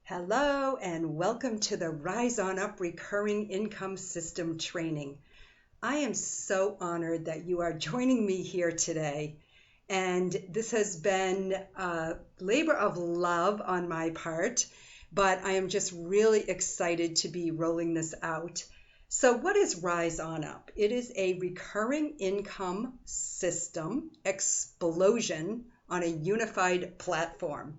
Hello and welcome to the Rise On Up Recurring Income System training. I am so honored that you are joining me here today. And this has been a labor of love on my part, but I am just really excited to be rolling this out. So what is Rise On Up? It is a recurring income system explosion on a unified platform.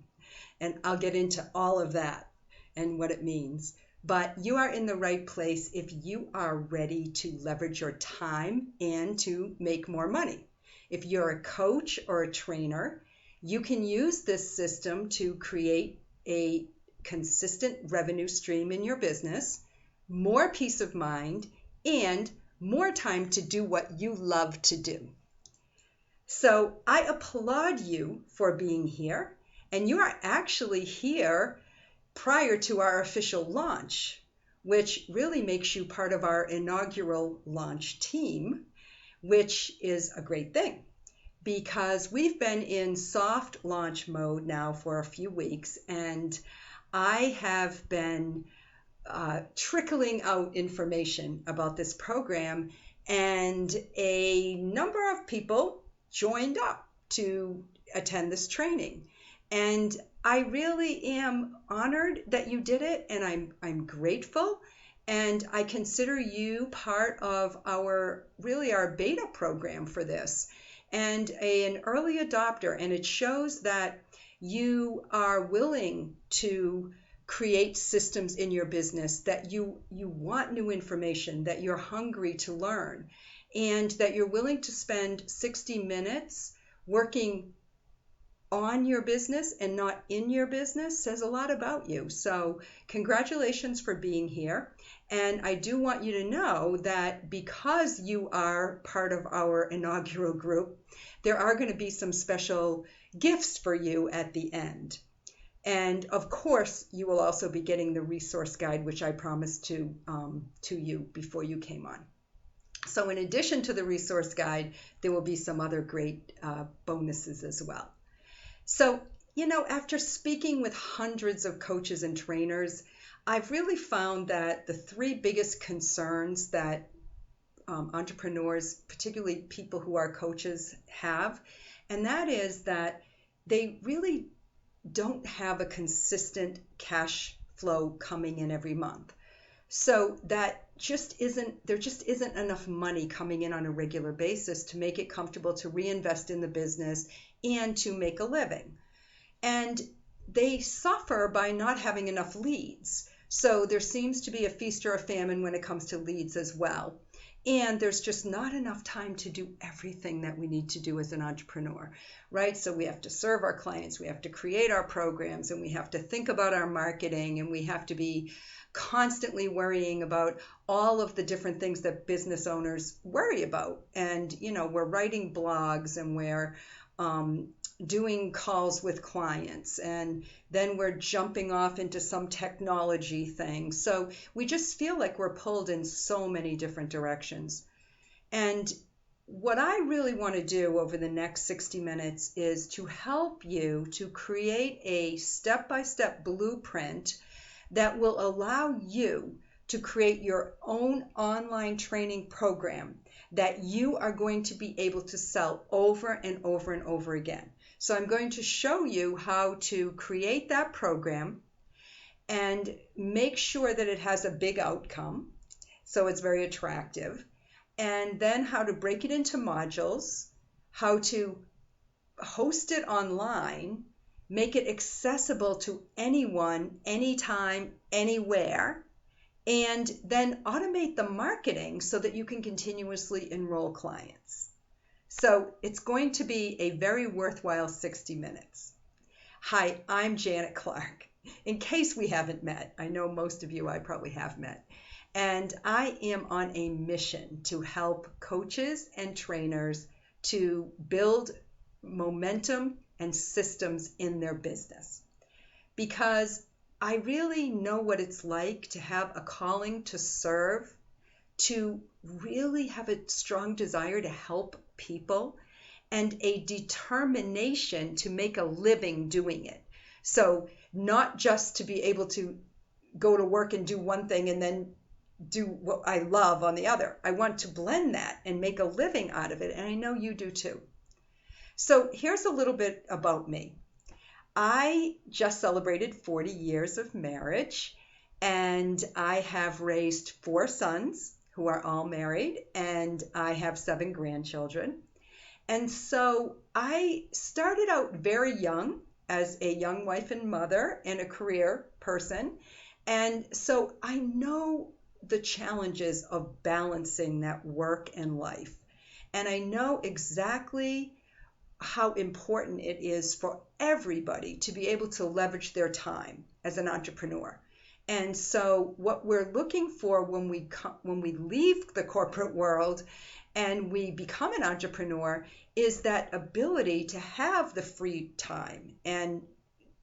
And I'll get into all of that and what it means. But you are in the right place if you are ready to leverage your time and to make more money. If you're a coach or a trainer, you can use this system to create a consistent revenue stream in your business, more peace of mind, and more time to do what you love to do. So I applaud you for being here. And you are actually here prior to our official launch, which really makes you part of our inaugural launch team, which is a great thing because we've been in soft launch mode now for a few weeks, and I have been trickling out information about this program, and a number of people joined up to attend this training. And I really am honored that you did it, and I'm grateful, and I consider you part of our beta program for this, and an early adopter. And it shows that you are willing to create systems in your business, that you want new information, that you're hungry to learn, and that you're willing to spend 60 minutes working on your business and not in your business says a lot about you. So congratulations for being here. And I do want you to know that because you are part of our inaugural group, there are going to be some special gifts for you at the end. And of course, you will also be getting the resource guide, which I promised to you before you came on. So in addition to the resource guide, there will be some other great bonuses as well. So, after speaking with hundreds of coaches and trainers, I've really found that the three biggest concerns that entrepreneurs, particularly people who are coaches, have, and that is that they really don't have a consistent cash flow coming in every month. So there just isn't enough money coming in on a regular basis to make it comfortable to reinvest in the business and to make a living. And they suffer by not having enough leads. So there seems to be a feast or a famine when it comes to leads as well. And there's just not enough time to do everything that we need to do as an entrepreneur, right? So we have to serve our clients, we have to create our programs, and we have to think about our marketing, and we have to be constantly worrying about all of the different things that business owners worry about. And, we're writing blogs, and we're doing calls with clients, and then we're jumping off into some technology thing. So we just feel like we're pulled in so many different directions. And what I really want to do over the next 60 minutes is to help you to create a step-by-step blueprint that will allow you to create your own online training program that you are going to be able to sell over and over and over again. So I'm going to show you how to create that program and make sure that it has a big outcome, so it's very attractive, and then how to break it into modules, how to host it online, make it accessible to anyone, anytime, anywhere, and then automate the marketing so that you can continuously enroll clients. So it's going to be a very worthwhile 60 minutes. Hi, I'm Janet Clark. In case we haven't met, I know most of you I probably have met, and I am on a mission to help coaches and trainers to build momentum and systems in their business, because I really know what it's like to have a calling to serve, to really have a strong desire to help people, and a determination to make a living doing it. So not just to be able to go to work and do one thing and then do what I love on the other. I want to blend that and make a living out of it, and I know you do too. So here's a little bit about me. I just celebrated 40 years of marriage, and I have raised 4 sons who are all married, and I have 7 grandchildren. And so I started out very young as a young wife and mother and a career person. And so I know the challenges of balancing that work and life. And I know exactly how important it is for everybody to be able to leverage their time as an entrepreneur. And so what we're looking for when we leave the corporate world and we become an entrepreneur is that ability to have the free time and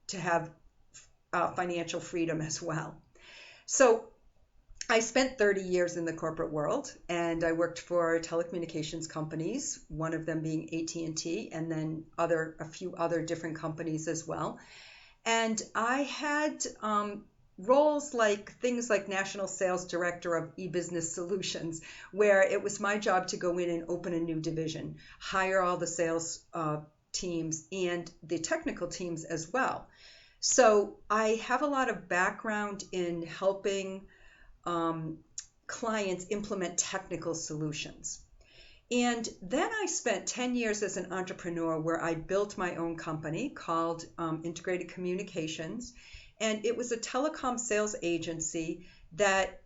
to have financial freedom as well. So I spent 30 years in the corporate world, and I worked for telecommunications companies, one of them being AT&T, and then a few other different companies as well. And I had roles like things like National Sales Director of eBusiness Solutions, where it was my job to go in and open a new division, hire all the sales teams and the technical teams as well. So I have a lot of background in helping clients implement technical solutions. And then I spent 10 years as an entrepreneur where I built my own company called Integrated Communications. And it was a telecom sales agency that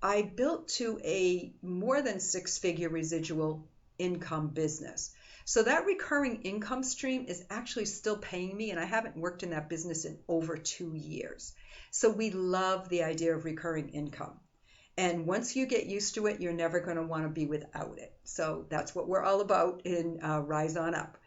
I built to a more than 6-figure residual income business. So that recurring income stream is actually still paying me, and I haven't worked in that business in over 2 years. So we love the idea of recurring income. And once you get used to it, you're never going to want to be without it. So that's what we're all about in Rise On Up.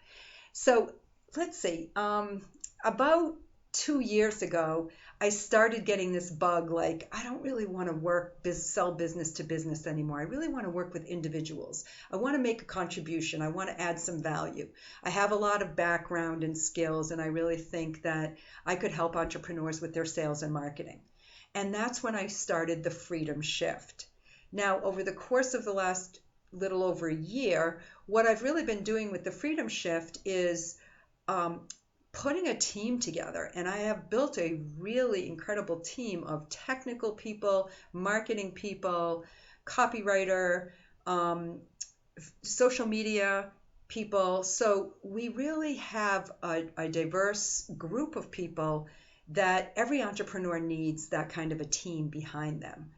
So let's see, about 2 years ago, I started getting this bug like, I don't really want to sell business to business anymore. I really want to work with individuals. I want to make a contribution. I want to add some value. I have a lot of background and skills, and I really think that I could help entrepreneurs with their sales and marketing. And that's when I started the Freedom Shift. Now, over the course of the last little over a year, what I've really been doing with the Freedom Shift is putting a team together. And I have built a really incredible team of technical people, marketing people, copywriter, social media people. So we really have a diverse group of people that every entrepreneur needs that kind of a team behind them.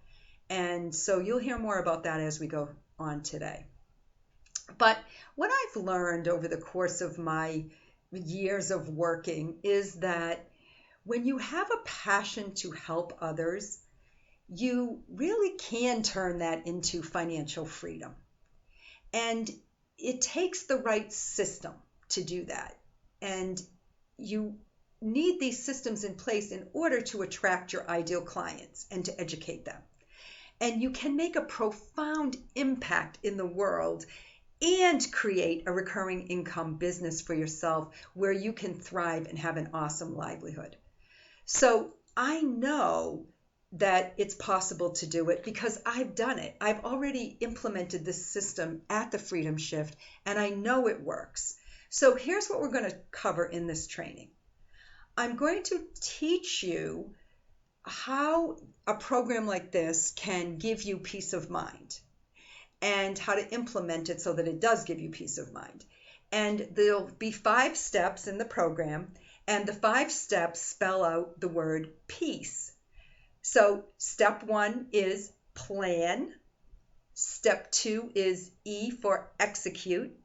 And so you'll hear more about that as we go on today. But what I've learned over the course of my years of working is that when you have a passion to help others, you really can turn that into financial freedom. And it takes the right system to do that. And you need these systems in place in order to attract your ideal clients and to educate them. And you can make a profound impact in the world and create a recurring income business for yourself where you can thrive and have an awesome livelihood. So I know that it's possible to do it because I've done it. I've already implemented this system at the Freedom Shift, and I know it works. So here's what we're going to cover in this training. I'm going to teach you how a program like this can give you peace of mind and how to implement it so that it does give you peace of mind. And there'll be 5 steps in the program, and the 5 steps spell out the word peace. So step 1 is plan. Step 2 is E for execute.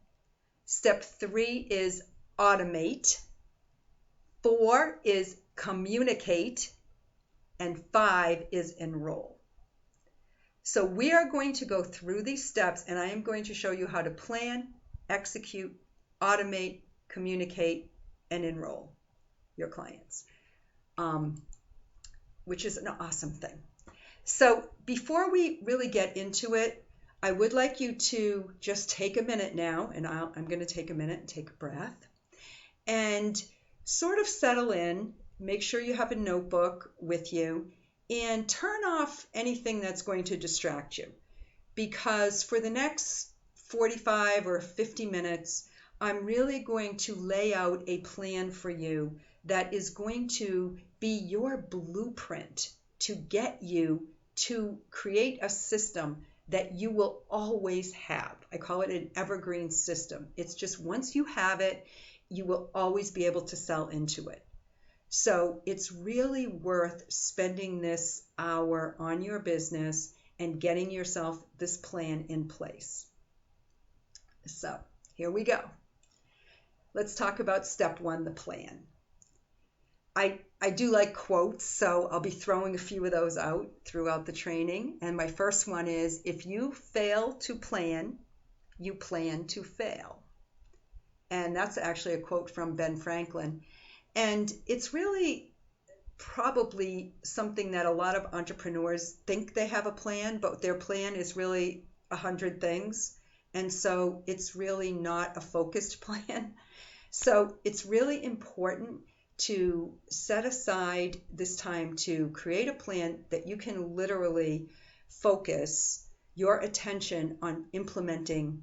Step 3 is automate. 4 is communicate. And 5 is enroll. So we are going to go through these steps, and I am going to show you how to plan, execute, automate, communicate, and enroll your clients, which is an awesome thing. So before we really get into it, I would like you to just take a minute now, and I'm going to take a minute and take a breath and sort of settle in make sure you have a notebook with you and turn off anything that's going to distract you, because for the next 45 or 50 minutes, I'm really going to lay out a plan for you that is going to be your blueprint to get you to create a system that you will always have. I call it an evergreen system. It's just once you have it, you will always be able to sell into it. So it's really worth spending this hour on your business and getting yourself this plan in place. So here we go. Let's talk about step one, the plan. I do like quotes, so I'll be throwing a few of those out throughout the training. And my first one is, if you fail to plan, you plan to fail. And that's actually a quote from Ben Franklin. And it's really probably something that a lot of entrepreneurs think they have a plan, but their plan is really 100 things. And so it's really not a focused plan. So it's really important to set aside this time to create a plan that you can literally focus your attention on implementing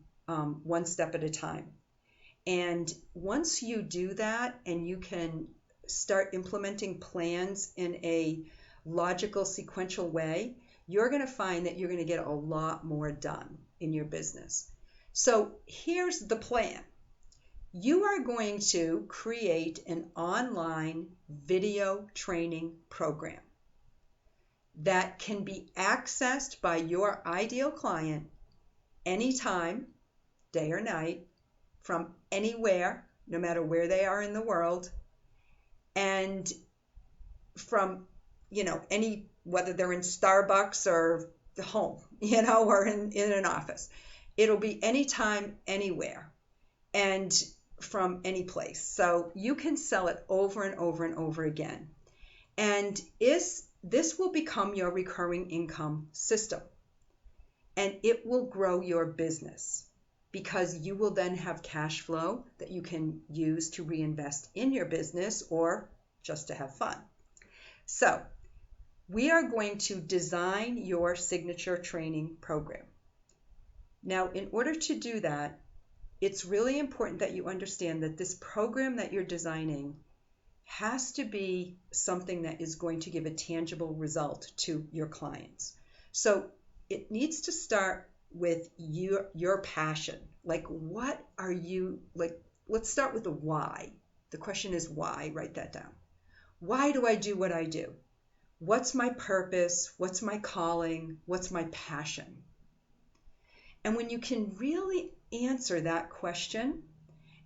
one step at a time. And once you do that and you can start implementing plans in a logical, sequential way, you're going to find that you're going to get a lot more done in your business. So here's the plan. You are going to create an online video training program that can be accessed by your ideal client anytime, day or night, from anywhere, no matter where they are in the world, and from, any, whether they're in Starbucks or the home, or in an office. It'll be anytime, anywhere, and from any place. So you can sell it over and over and over again. And this will become your recurring income system. And it will grow your business, because you will then have cash flow that you can use to reinvest in your business or just to have fun. So we are going to design your signature training program. Now, in order to do that, it's really important that you understand that this program that you're designing has to be something that is going to give a tangible result to your clients. So it needs to start with your passion. Like, what are you, like, let's start with the why. The question is why. Write that down. Why do I do what I do? What's my purpose? What's my calling? What's my passion? And when you can really answer that question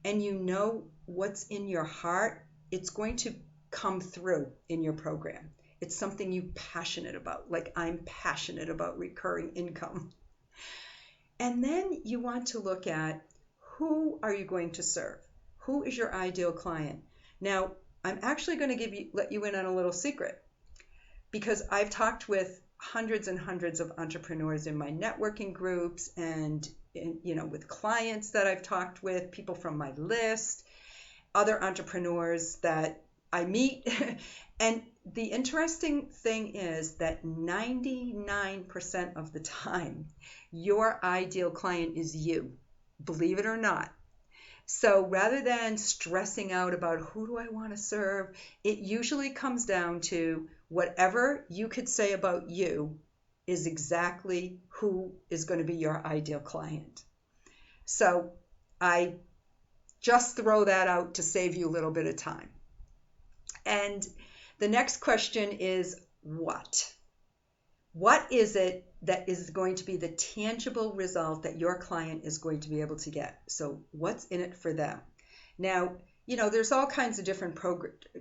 and you know what's in your heart, it's going to come through in your program. It's something you're passionate about, like I'm passionate about recurring income. And then you want to look at, who are you going to serve? Who is your ideal client? Now, I'm actually going to let you in on a little secret, because I've talked with hundreds and hundreds of entrepreneurs in my networking groups and with clients that I've talked with, people from my list, other entrepreneurs that I meet. And the interesting thing is that 99% of the time, your ideal client is you, believe it or not. So rather than stressing out about who do I want to serve, it usually comes down to whatever you could say about you is exactly who is going to be your ideal client. So I just throw that out to save you a little bit of time. And the next question is what? What is it that is going to be the tangible result that your client is going to be able to get? So what's in it for them? Now, there's all kinds of different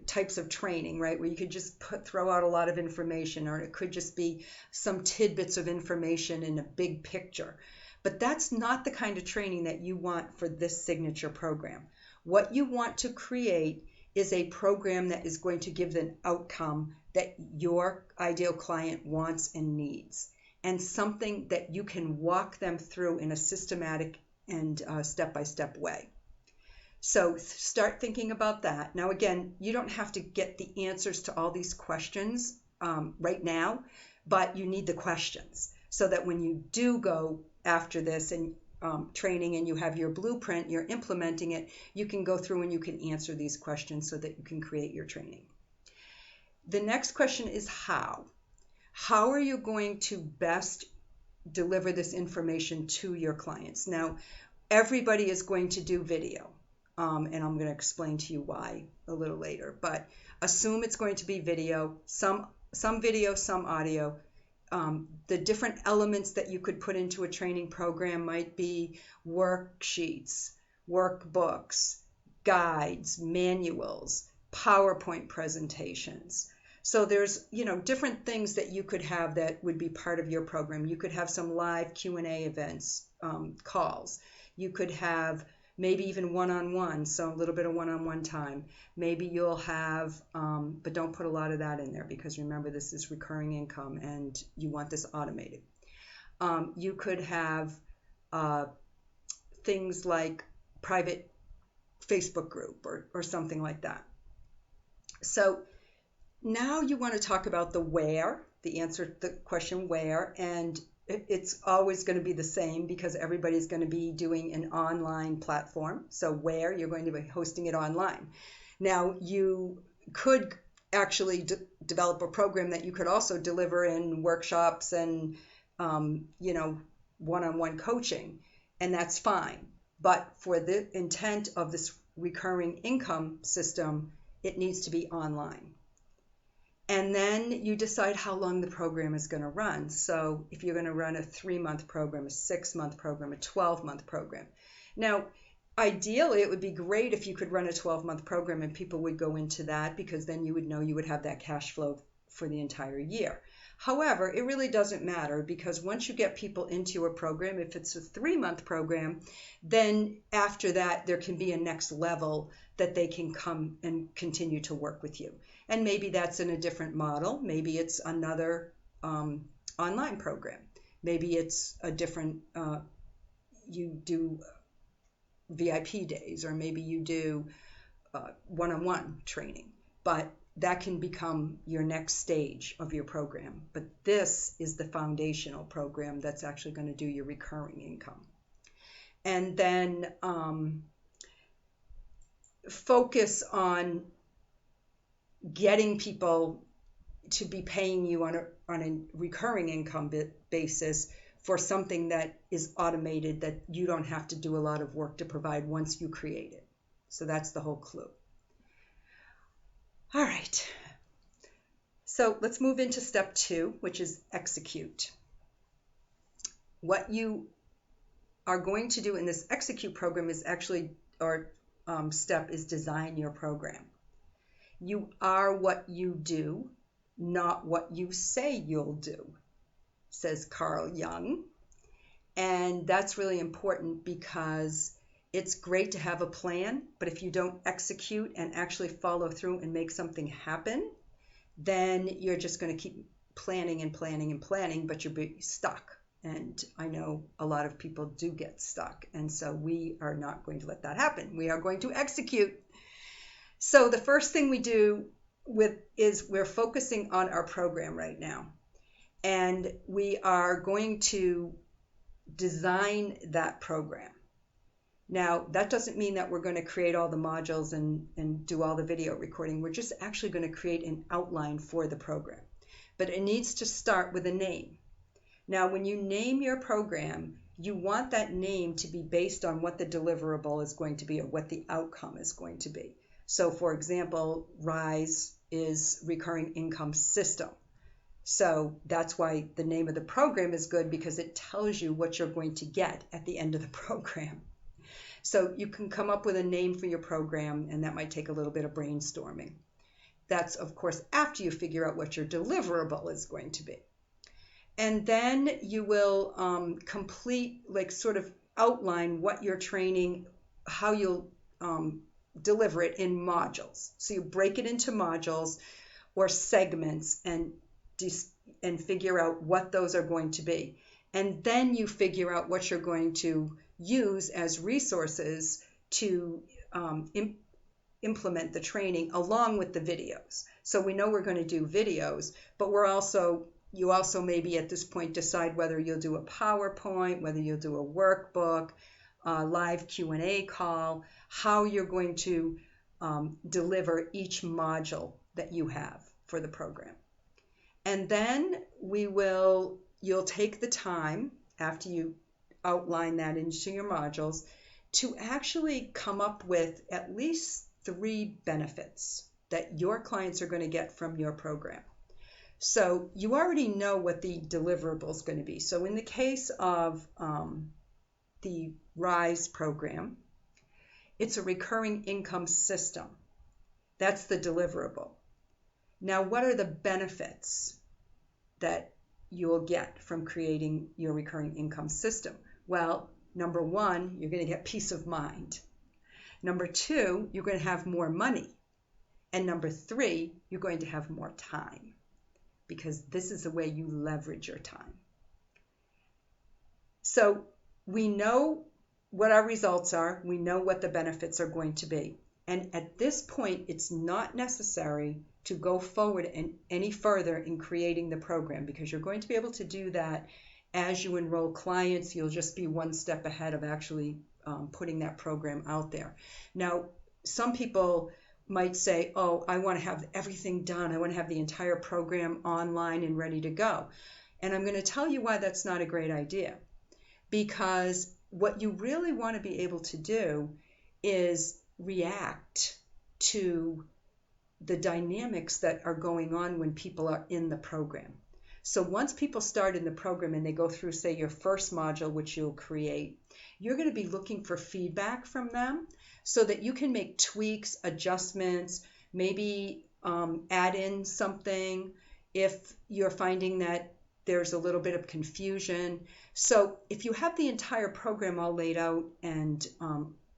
types of training, right? Where you could just throw out a lot of information, or it could just be some tidbits of information in a big picture. But that's not the kind of training that you want for this signature program. What you want to create is a program that is going to give an outcome that your ideal client wants and needs, and something that you can walk them through in a systematic and step-by-step way. So start thinking about that. Now, again, you don't have to get the answers to all these questions right now, but you need the questions so that when you do go after this and training and you have your blueprint, you're implementing it, you can go through and you can answer these questions so that you can create your training. The next question is how. How are you going to best deliver this information to your clients? Now, everybody is going to do video, and I'm going to explain to you why a little later, but assume it's going to be video, some video, some audio. The different elements that you could put into a training program might be worksheets, workbooks, guides, manuals, PowerPoint presentations. So there's, different things that you could have that would be part of your program. You could have some live Q&A events, calls. You could have maybe even one-on-one, so a little bit of one-on-one time. Maybe you'll have, but don't put a lot of that in there because remember this is recurring income and you want this automated. You could have things like private Facebook group or something like that. So now you want to talk about the where, the answer to the question where, and it's always going to be the same because everybody's going to be doing an online platform. So where, you're going to be hosting it online. Now you could actually develop a program that you could also deliver in workshops and one-on-one coaching, and that's fine. But for the intent of this recurring income system, it needs to be online. And then you decide how long the program is going to run. So if you're going to run a 3-month program, a 6-month program, a 12-month program. Now, ideally, it would be great if you could run a 12-month program and people would go into that because then you would know you would have that cash flow for the entire year. However, it really doesn't matter because once you get people into a program, if it's a 3-month program, then after that, there can be a next level that they can come and continue to work with you. And maybe that's in a different model. Maybe it's another online program. Maybe it's a different, you do VIP days, or maybe you do one-on-one training. But that can become your next stage of your program. But this is the foundational program that's actually going to do your recurring income. And then focus on getting people to be paying you on a recurring income basis for something that is automated that you don't have to do a lot of work to provide once you create it. So that's the whole clue. All right. So let's move into step 2, which is execute. What you are going to do in this execute program is actually, or step is design your program. You are what you do, not what you say you'll do, says Carl Jung. And that's really important because it's great to have a plan, but if you don't execute and actually follow through and make something happen, then you're just going to keep planning and planning and planning, but you'll be stuck. And I know a lot of people do get stuck. And so we are not going to let that happen. We are going to execute. So the first thing we do is we're focusing on our program right now. And we are going to design that program. Now, that doesn't mean that we're going to create all the modules and do all the video recording. We're just actually going to create an outline for the program. But it needs to start with a name. Now, when you name your program, you want that name to be based on what the deliverable is going to be or what the outcome is going to be. So, for example, RISE is Recurring Income System. So that's why the name of the program is good because it tells you what you're going to get at the end of the program. So you can come up with a name for your program, and that might take a little bit of brainstorming. That's, of course, after you figure out what your deliverable is going to be. And then you will complete, sort of outline what you're training, how you'll deliver it in modules. So you break it into modules or segments and figure out what those are going to be. And then you figure out what you're going to use as resources to implement the training along with the videos. So we know we're going to do videos, but you also maybe at this point decide whether you'll do a PowerPoint, whether you'll do a workbook, a live Q&A call, how you're going to deliver each module that you have for the program. And then you'll take the time after you outline that into your modules to actually come up with at least 3 benefits that your clients are going to get from your program. So you already know what the deliverable is going to be. So in the case of the RISE program, it's a recurring income system. That's the deliverable. Now, what are the benefits that you'll get from creating your recurring income system? Well, number 1, you're going to get peace of mind. Number 2, you're going to have more money. And number 3, you're going to have more time, because this is the way you leverage your time. So we know what our results are. We know what the benefits are going to be. And at this point, it's not necessary to go forward any further in creating the program, because you're going to be able to do that as you enroll clients. You'll just be one step ahead of actually putting that program out there. Now, some people might say, oh, I want to have everything done. I want to have the entire program online and ready to go. And I'm going to tell you why that's not a great idea. Because what you really want to be able to do is react to the dynamics that are going on when people are in the program. So once people start in the program and they go through, say, your first module, which you'll create, you're going to be looking for feedback from them so that you can make tweaks, adjustments, maybe add in something if you're finding that there's a little bit of confusion. So if you have the entire program all laid out and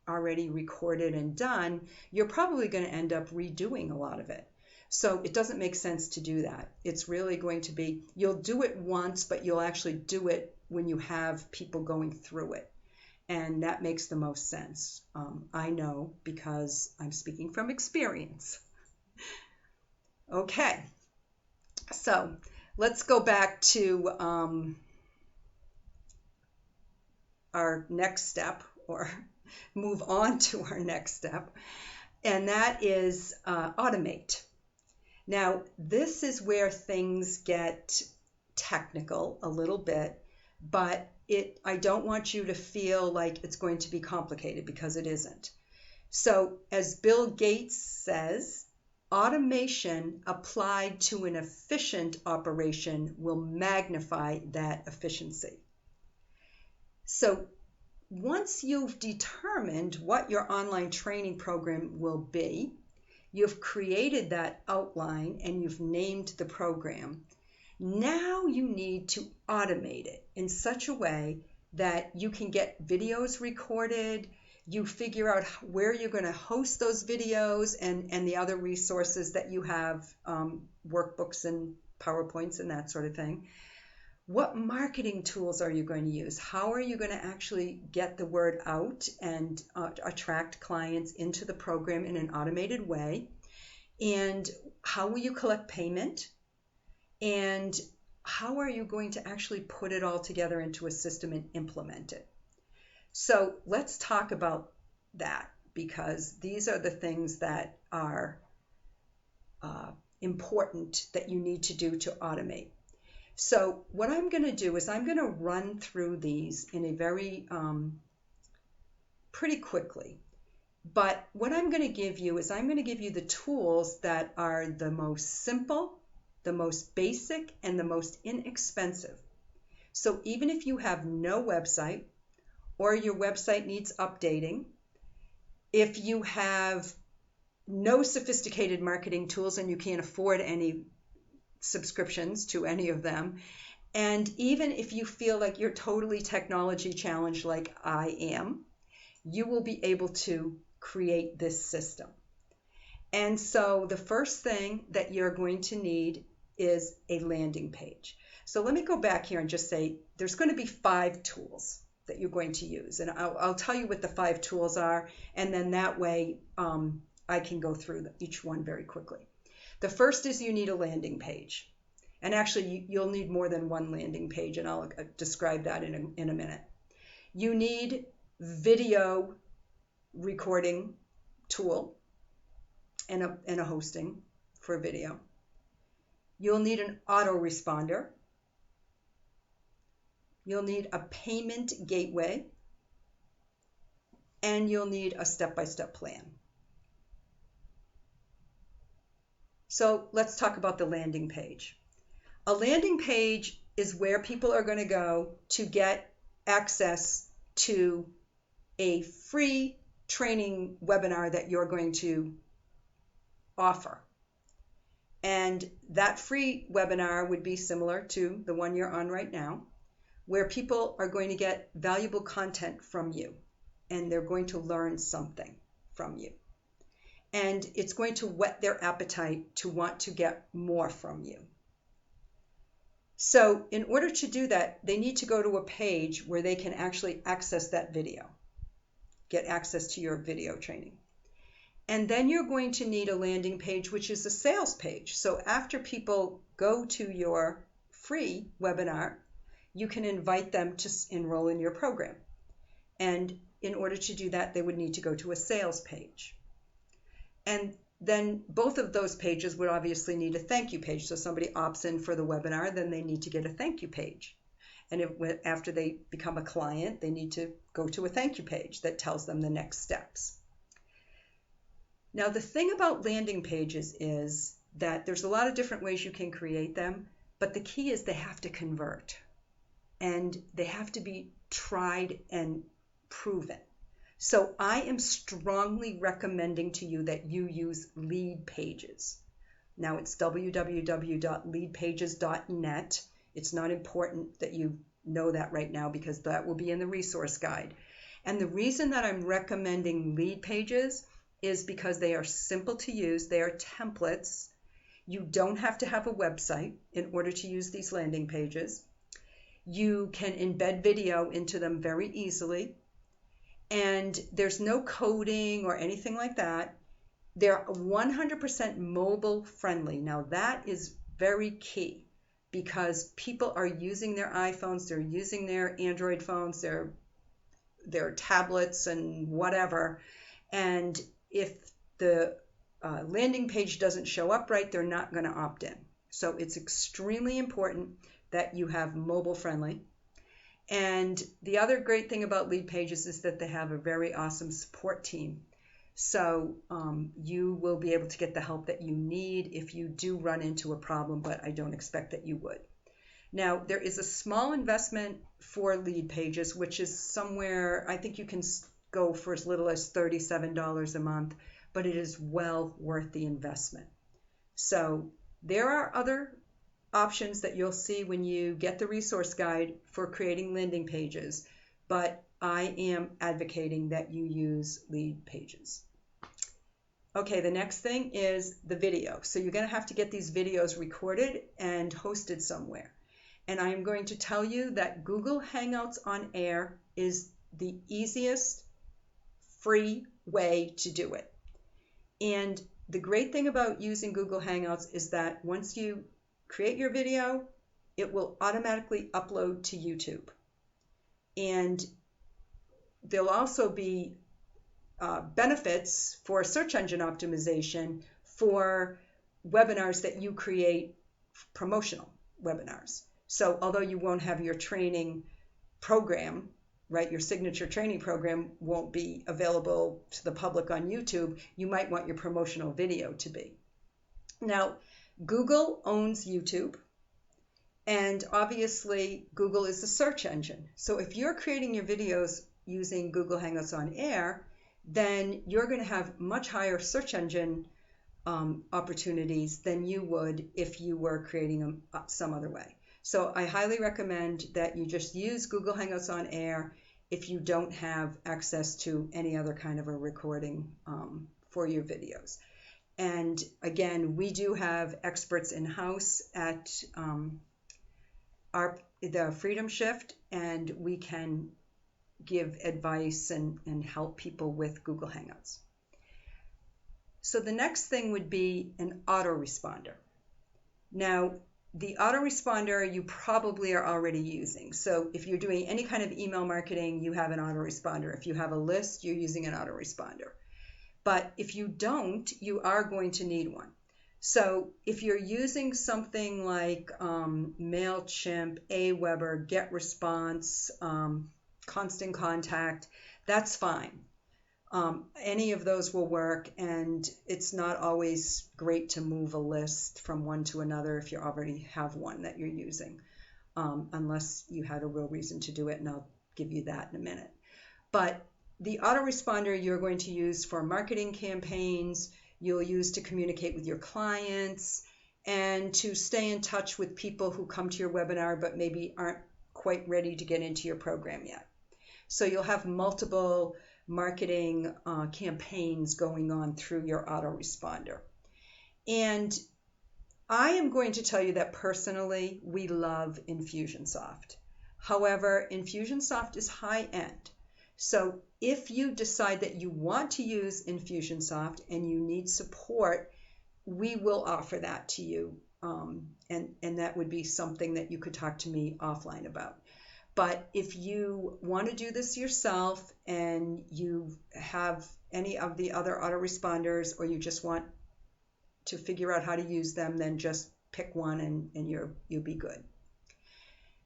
already recorded and done, you're probably going to end up redoing a lot of it. So it doesn't make sense to do that. It's really going to be, you'll do it once, but you'll actually do it when you have people going through it. And that makes the most sense. I know, because I'm speaking from experience. Okay, so let's go back to our next step, or move on to our next step, and that is automate. Now, this is where things get technical a little bit, but I don't want you to feel like it's going to be complicated, because it isn't. So, as Bill Gates says, automation applied to an efficient operation will magnify that efficiency. So, once you've determined what your online training program will be, you've created that outline and you've named the program, now you need to automate it in such a way that you can get videos recorded, you figure out where you're going to host those videos and the other resources that you have, workbooks and PowerPoints and that sort of thing. What marketing tools are you going to use? How are you going to actually get the word out and attract clients into the program in an automated way? And how will you collect payment? And how are you going to actually put it all together into a system and implement it? So let's talk about that, because these are the things that are important that you need to do to automate. So what I'm going to do is I'm going to run through these in a very pretty quickly. But what I'm going to give you is I'm going to give you the tools that are the most simple, the most basic, and the most inexpensive. So even if you have no website, or your website needs updating, if you have no sophisticated marketing tools and you can't afford any subscriptions to any of them, and even if you feel like you're totally technology challenged like I am, you will be able to create this system. And so the first thing that you're going to need is a landing page. So let me go back here and just say there's going to be 5 tools. that you're going to use. And I'll tell you what the 5 tools are, and then that way I can go through each one very quickly. The first is you need a landing page. And actually, you'll need more than one landing page, and I'll describe that in a minute. You need video recording tool and a hosting for video. You'll need an autoresponder. You'll need a payment gateway, and you'll need a step-by-step plan. So let's talk about the landing page. A landing page is where people are going to go to get access to a free training webinar that you're going to offer. And that free webinar would be similar to the one you're on right now, where people are going to get valuable content from you, and they're going to learn something from you. And it's going to whet their appetite to want to get more from you. So in order to do that, they need to go to a page where they can actually access that video, get access to your video training. And then you're going to need a landing page, which is a sales page. So after people go to your free webinar, you can invite them to enroll in your program. And in order to do that, they would need to go to a sales page. And then both of those pages would obviously need a thank you page. So somebody opts in for the webinar, then they need to get a thank you page. And after they become a client, they need to go to a thank you page that tells them the next steps. Now, the thing about landing pages is that there's a lot of different ways you can create them, but the key is they have to convert, and they have to be tried and proven. So I am strongly recommending to you that you use Leadpages. Now it's www.leadpages.net. It's not important that you know that right now because that will be in the resource guide. And the reason that I'm recommending Leadpages is because they are simple to use. They are templates. You don't have to have a website in order to use these landing pages. You can embed video into them very easily. And there's no coding or anything like that. They're 100% mobile friendly. Now that is very key because people are using their iPhones, they're using their Android phones, their tablets and whatever. And if the landing page doesn't show up right, they're not going to opt in. So it's extremely important that you have mobile friendly. And the other great thing about Leadpages is that they have a very awesome support team. So you will be able to get the help that you need if you do run into a problem, but I don't expect that you would. Now, there is a small investment for Leadpages, which is somewhere, I think you can go for as little as $37 a month, but it is well worth the investment. So there are other options that you'll see when you get the resource guide for creating landing pages, but I am advocating that you use Leadpages. Okay, the next thing is the video. So you're going to have to get these videos recorded and hosted somewhere. And I am going to tell you that Google Hangouts on Air is the easiest free way to do it. And the great thing about using Google Hangouts is that once you create your video, it will automatically upload to YouTube. And there'll also be benefits for search engine optimization for webinars that you create, promotional webinars. So although you won't have your training program, right, your signature training program won't be available to the public on YouTube, you might want your promotional video to be. Now, Google owns YouTube, and obviously Google is the search engine. So if you're creating your videos using Google Hangouts on Air, then you're going to have much higher search engine opportunities than you would if you were creating them some other way. So I highly recommend that you just use Google Hangouts on Air if you don't have access to any other kind of a recording for your videos. And again, we do have experts in-house at the Freedom Shift, and we can give advice and help people with Google Hangouts. So the next thing would be an autoresponder. Now, the autoresponder you probably are already using. So if you're doing any kind of email marketing, you have an autoresponder. If you have a list, you're using an autoresponder. But if you don't, you are going to need one. So if you're using something like MailChimp, Aweber, GetResponse, Constant Contact, that's fine. Any of those will work, and it's not always great to move a list from one to another if you already have one that you're using, unless you had a real reason to do it, and I'll give you that in a minute. But the autoresponder you're going to use for marketing campaigns, you'll use to communicate with your clients, and to stay in touch with people who come to your webinar but maybe aren't quite ready to get into your program yet. So you'll have multiple marketing campaigns going on through your autoresponder. And I am going to tell you that personally, we love Infusionsoft. However, Infusionsoft is high-end. So if you decide that you want to use Infusionsoft and you need support, we will offer that to you. And that would be something that you could talk to me offline about. But if you want to do this yourself and you have any of the other autoresponders, or you just want to figure out how to use them, then just pick one and you'll be good.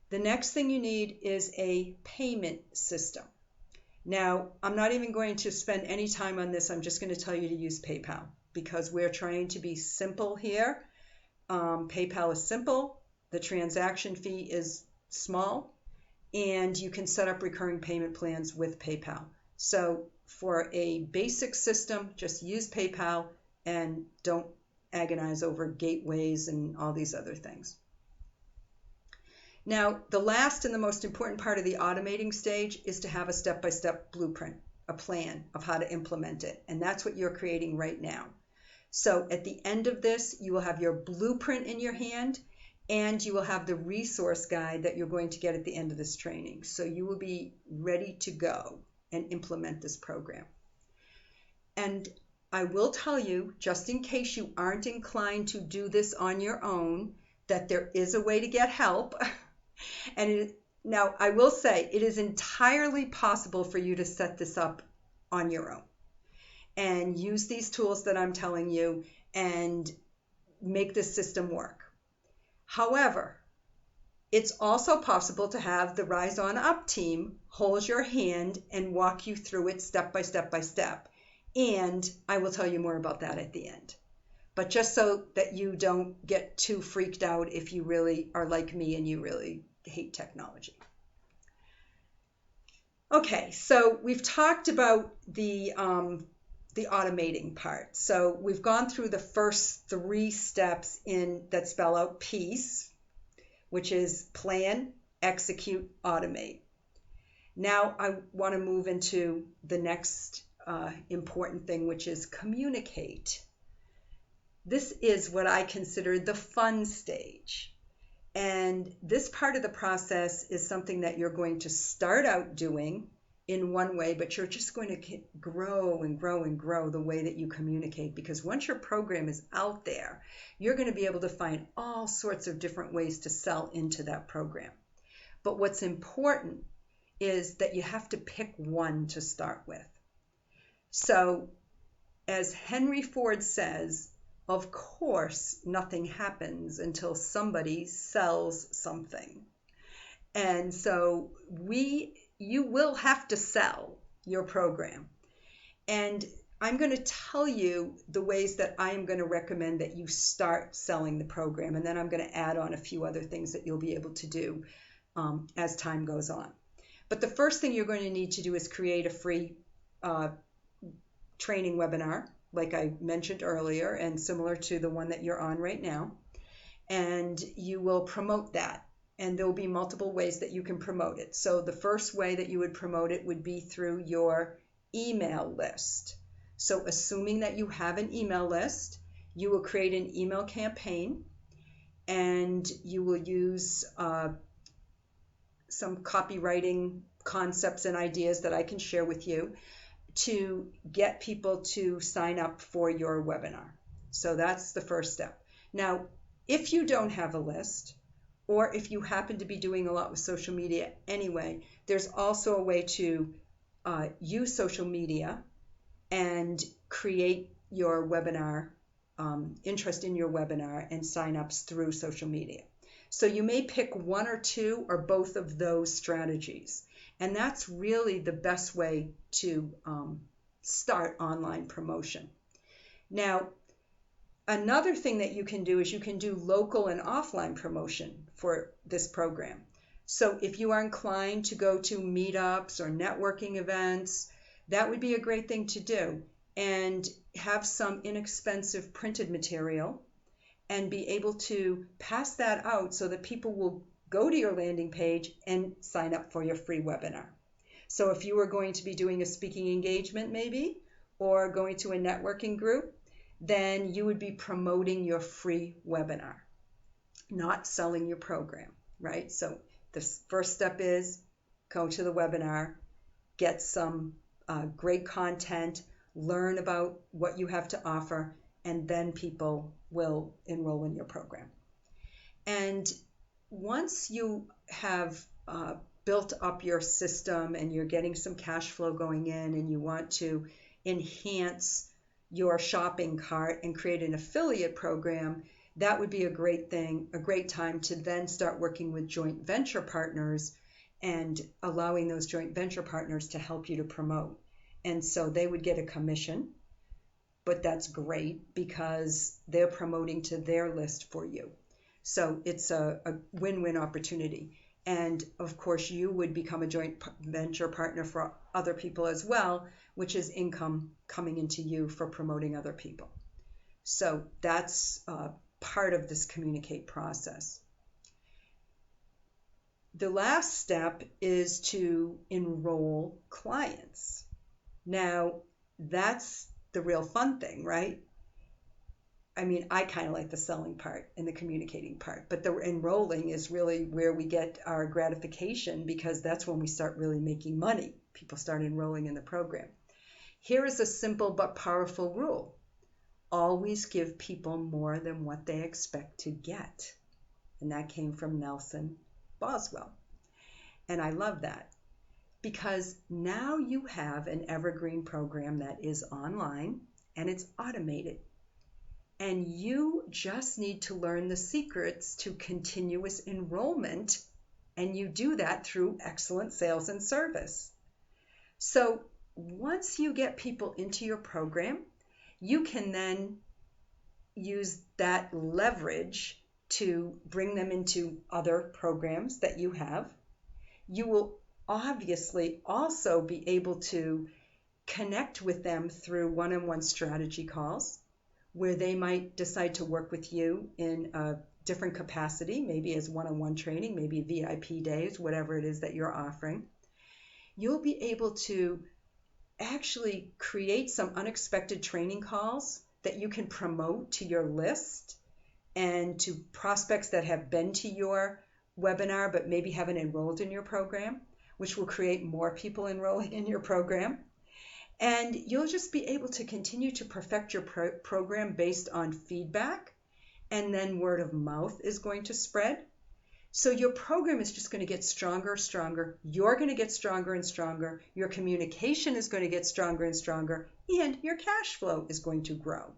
The next thing you need is a payment system. Now, I'm not even going to spend any time on this. I'm just going to tell you to use PayPal because we're trying to be simple here. PayPal is simple. The transaction fee is small, and you can set up recurring payment plans with PayPal. So for a basic system, just use PayPal and don't agonize over gateways and all these other things. Now, the last and the most important part of the automating stage is to have a step-by-step blueprint, a plan of how to implement it. And that's what you're creating right now. So at the end of this, you will have your blueprint in your hand, and you will have the resource guide that you're going to get at the end of this training. So you will be ready to go and implement this program. And I will tell you, just in case you aren't inclined to do this on your own, that there is a way to get help. Now, I will say it is entirely possible for you to set this up on your own and use these tools that I'm telling you and make this system work. However, it's also possible to have the Rise On Up team hold your hand and walk you through it step by step by step. And I will tell you more about that at the end. But just so that you don't get too freaked out if you really are like me and you really hate technology. Okay, so we've talked about the automating part. So we've gone through the first 3 steps that spell out PEACE, which is plan, execute, automate. Now I want to move into the next important thing, which is communicate. This is what I consider the fun stage. And this part of the process is something that you're going to start out doing in one way, but you're just going to grow and grow and grow the way that you communicate, because once your program is out there, you're going to be able to find all sorts of different ways to sell into that program. But what's important is that you have to pick one to start with. So as Henry Ford says, of course, nothing happens until somebody sells something. And so you will have to sell your program. And I'm going to tell you the ways that I am going to recommend that you start selling the program. And then I'm going to add on a few other things that you'll be able to do as time goes on. But the first thing you're going to need to do is create a free training webinar, like I mentioned earlier, and similar to the one that you're on right now. And you will promote that. And there will be multiple ways that you can promote it. So the first way that you would promote it would be through your email list. So assuming that you have an email list, you will create an email campaign, and you will use some copywriting concepts and ideas that I can share with you to get people to sign up for your webinar. So that's the first step. Now, if you don't have a list, or if you happen to be doing a lot with social media anyway, there's also a way to use social media and create your webinar, interest in your webinar and signups through social media. So you may pick one or two or both of those strategies. And that's really the best way to start online promotion. Now, another thing that you can do is you can do local and offline promotion for this program. So if you are inclined to go to meetups or networking events, that would be a great thing to do, and have some inexpensive printed material and be able to pass that out so that people will go to your landing page and sign up for your free webinar. So if you were going to be doing a speaking engagement maybe, or going to a networking group, then you would be promoting your free webinar, not selling your program, right? So the first step is go to the webinar, get some great content, learn about what you have to offer, and then people will enroll in your program. And once you have built up your system and you're getting some cash flow going in and you want to enhance your shopping cart and create an affiliate program, that would be a great thing, a great time to then start working with joint venture partners and allowing those joint venture partners to help you to promote. And so they would get a commission, but that's great because they're promoting to their list for you. So it's a win-win opportunity. And of course, you would become a joint venture partner for other people as well, which is income coming into you for promoting other people. So that's part of this communicate process. The last step is to enroll clients. Now, that's the real fun thing, right? I mean, I kind of like the selling part and the communicating part, but the enrolling is really where we get our gratification, because that's when we start really making money. People start enrolling in the program. Here is a simple but powerful rule. Always give people more than what they expect to get. And that came from Nelson Boswell. And I love that, because now you have an evergreen program that is online and it's automated. And you just need to learn the secrets to continuous enrollment, and you do that through excellent sales and service. So once you get people into your program, you can then use that leverage to bring them into other programs that you have. You will obviously also be able to connect with them through one-on-one strategy calls, where they might decide to work with you in a different capacity, maybe as one-on-one training, maybe VIP days, whatever it is that you're offering. You'll be able to actually create some unexpected training calls that you can promote to your list and to prospects that have been to your webinar but maybe haven't enrolled in your program, which will create more people enrolling in your program. And you'll just be able to continue to perfect your program based on feedback, and then word of mouth is going to spread. So your program is just going to get stronger, stronger. You're going to get stronger and stronger. Your communication is going to get stronger and stronger, and your cash flow is going to grow.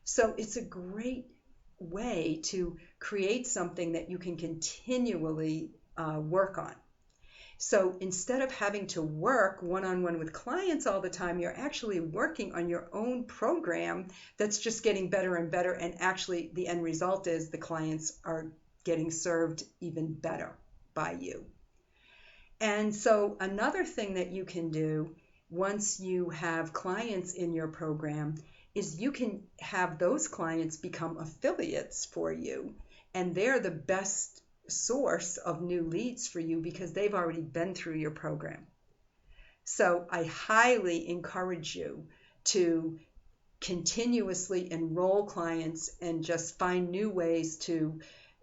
So it's a great way to create something that you can continually work on. So instead of having to work one-on-one with clients all the time, you're actually working on your own program that's just getting better and better. And actually the end result is the clients are getting served even better by you. And so another thing that you can do once you have clients in your program is you can have those clients become affiliates for you. And they're the best source of new leads for you because they've already been through your program. So I highly encourage you to continuously enroll clients and just find new ways to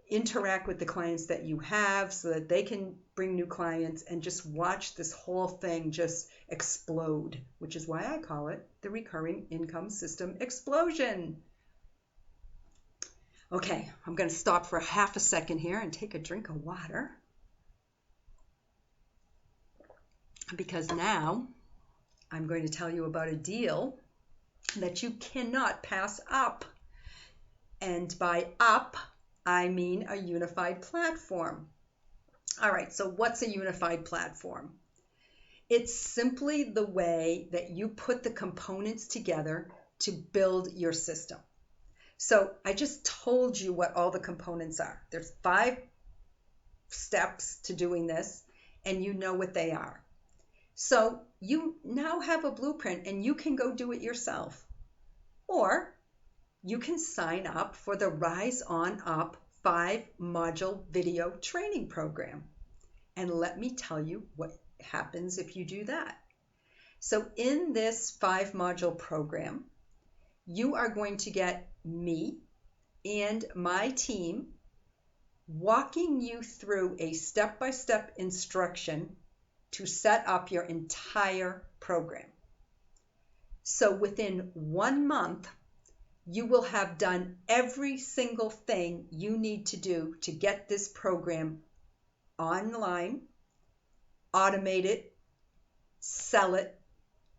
interact with the clients that you have so that they can bring new clients, and just watch this whole thing just explode, which is why I call it the recurring income system explosion. Okay, I'm going to stop for half a second here and take a drink of water, because now I'm going to tell you about a deal that you cannot pass up. And by up, I mean a unified platform. All right, so what's a unified platform? It's simply the way that you put the components together to build your system. So I just told you what all the components are. There's 5 steps to doing this, and you know what they are. So you now have a blueprint, and you can go do it yourself. Or you can sign up for the Rise On Up 5-module video training program. And let me tell you what happens if you do that. So in this 5-module program, you are going to get me and my team walking you through a step-by-step instruction to set up your entire program. So within 1 month, you will have done every single thing you need to do to get this program online, automate it, sell it,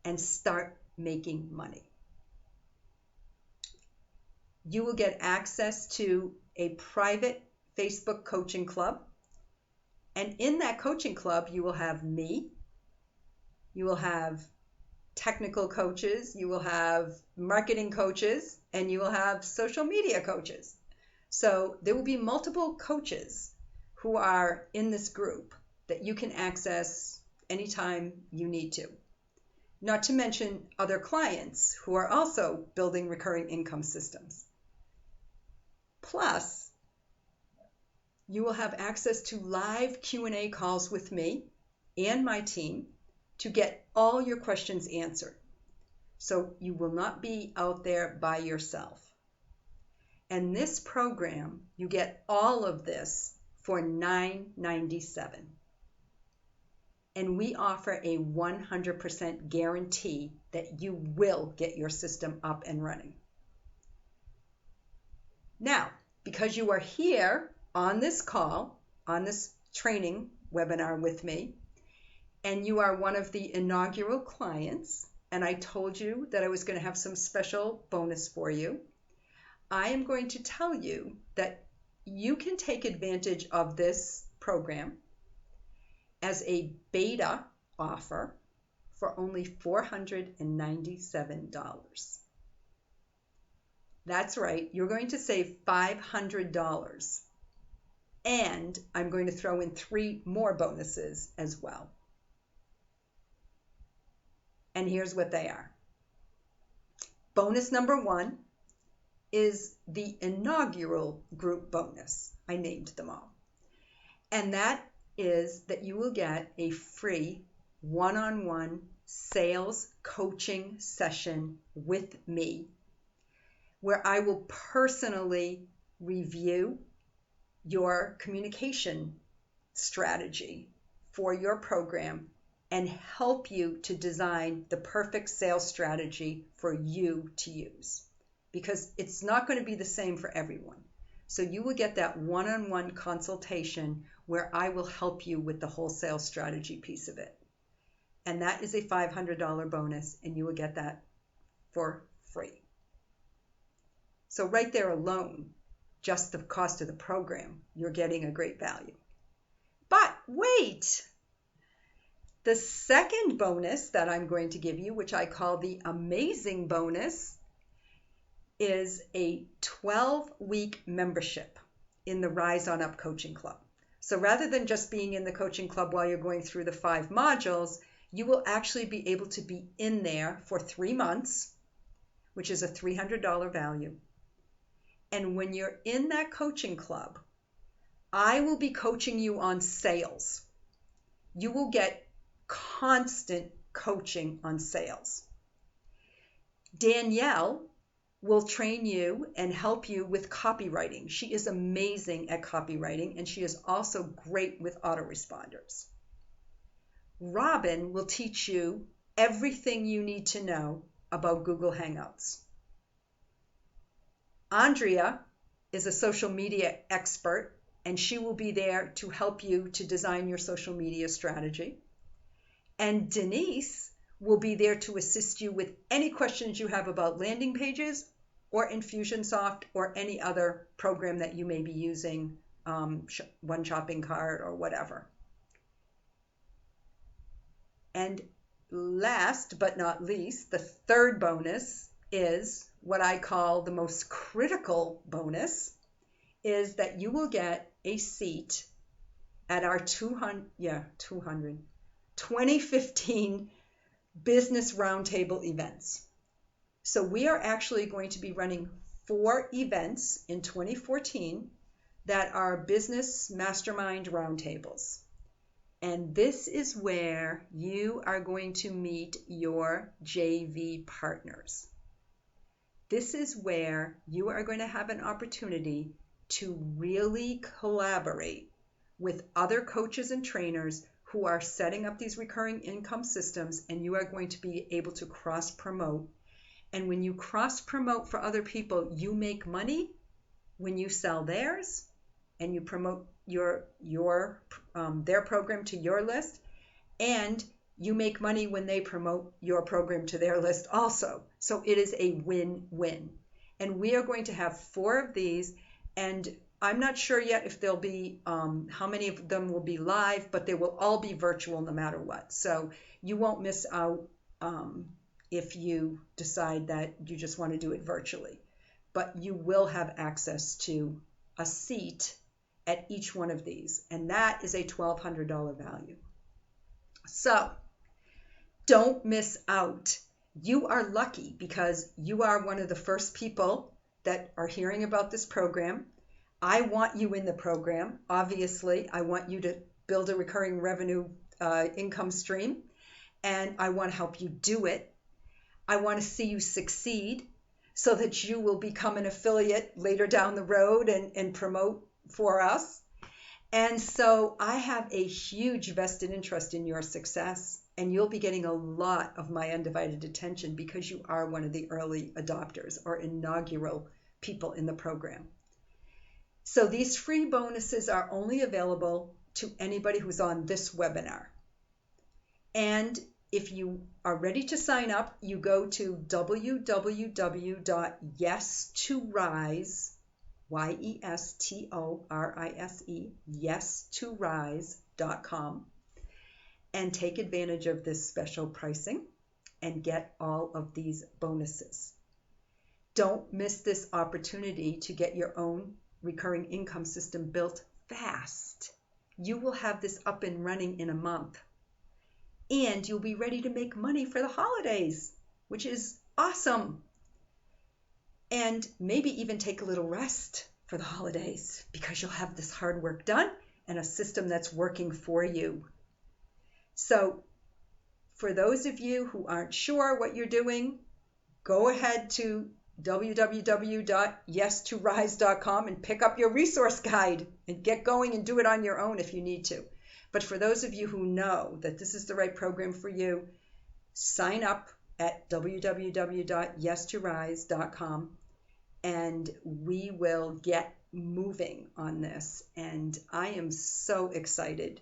and start making money. You will get access to a private Facebook coaching club. And in that coaching club, you will have me, you will have technical coaches, you will have marketing coaches, and you will have social media coaches. So there will be multiple coaches who are in this group that you can access anytime you need to. Not to mention other clients who are also building recurring income systems. Plus, you will have access to live Q&A calls with me and my team to get all your questions answered. So you will not be out there by yourself. And this program, you get all of this for $9.97. And we offer a 100% guarantee that you will get your system up and running. Now, because you are here on this call, on this training webinar with me, and you are one of the inaugural clients, and I told you that I was going to have some special bonus for you, I am going to tell you that you can take advantage of this program as a beta offer for only $497. That's right, you're going to save $500. And I'm going to throw in 3 more bonuses as well. And here's what they are. Bonus number 1 is the inaugural group bonus. I named them all. And that is that you will get a free one-on-one sales coaching session with me, where I will personally review your communication strategy for your program and help you to design the perfect sales strategy for you to use, because it's not going to be the same for everyone. So you will get that one-on-one consultation where I will help you with the whole sales strategy piece of it. And that is a $500 bonus, and you will get that for free. So right there alone, just the cost of the program, you're getting a great value. But wait! The second bonus that I'm going to give you, which I call the amazing bonus, is a 12-week membership in the Rise On Up Coaching Club. So rather than just being in the coaching club while you're going through the 5 modules, you will actually be able to be in there for 3 months, which is a $300 value. And when you're in that coaching club, I will be coaching you on sales. You will get constant coaching on sales. Danielle will train you and help you with copywriting. She is amazing at copywriting, and she is also great with autoresponders. Robin will teach you everything you need to know about Google Hangouts. Andrea is a social media expert, and she will be there to help you to design your social media strategy. And Denise will be there to assist you with any questions you have about landing pages or Infusionsoft or any other program that you may be using, One Shopping Cart or whatever. And last but not least, the third bonus is what I call the most critical bonus, is that you will get a seat at our 2015 Business Roundtable events. So we are actually going to be running 4 events in 2014 that are business mastermind roundtables. And this is where you are going to meet your JV partners. This is where you are going to have an opportunity to really collaborate with other coaches and trainers who are setting up these recurring income systems, and you are going to be able to cross promote. And when you cross promote for other people, you make money when you sell theirs and you promote their program to your list, and you make money when they promote your program to their list also. So it is a win-win. And we are going to have 4 of these, and I'm not sure yet if there'll be how many of them will be live, but they will all be virtual no matter what. So you won't miss out if you decide that you just want to do it virtually. But you will have access to a seat at each one of these, and that is a $1,200 value. So don't miss out. You are lucky because you are one of the first people that are hearing about this program. I want you in the program. Obviously, I want you to build a recurring revenue income stream, and I want to help you do it. I want to see you succeed so that you will become an affiliate later down the road and promote for us. And so I have a huge vested interest in your success, and you'll be getting a lot of my undivided attention because you are one of the early adopters or inaugural people in the program. So these free bonuses are only available to anybody who's on this webinar. And if you are ready to sign up, you go to www.yes2rise, YESTORISE, yes2rise.com, and take advantage of this special pricing and get all of these bonuses. Don't miss this opportunity to get your own recurring income system built fast. You will have this up and running in a month, and you'll be ready to make money for the holidays, which is awesome. And maybe even take a little rest for the holidays because you'll have this hard work done and a system that's working for you. So for those of you who aren't sure what you're doing, go ahead to www.yes2rise.com and pick up your resource guide and get going and do it on your own if you need to. But for those of you who know that this is the right program for you, sign up at www.yes2rise.com and we will get moving on this. And I am so excited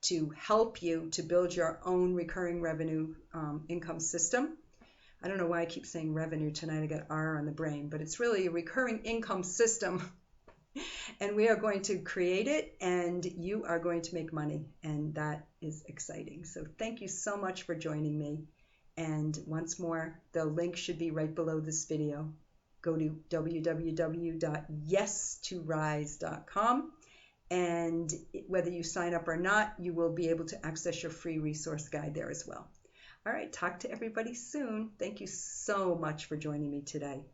to help you to build your own recurring revenue income system. I don't know why I keep saying revenue tonight. I got R on the brain, but it's really a recurring income system. And we are going to create it, and you are going to make money, and that is exciting. So thank you so much for joining me. And once more, the link should be right below this video. Go to www.yes2rise.com, and whether you sign up or not, you will be able to access your free resource guide there as well. All right, talk to everybody soon. Thank you so much for joining me today.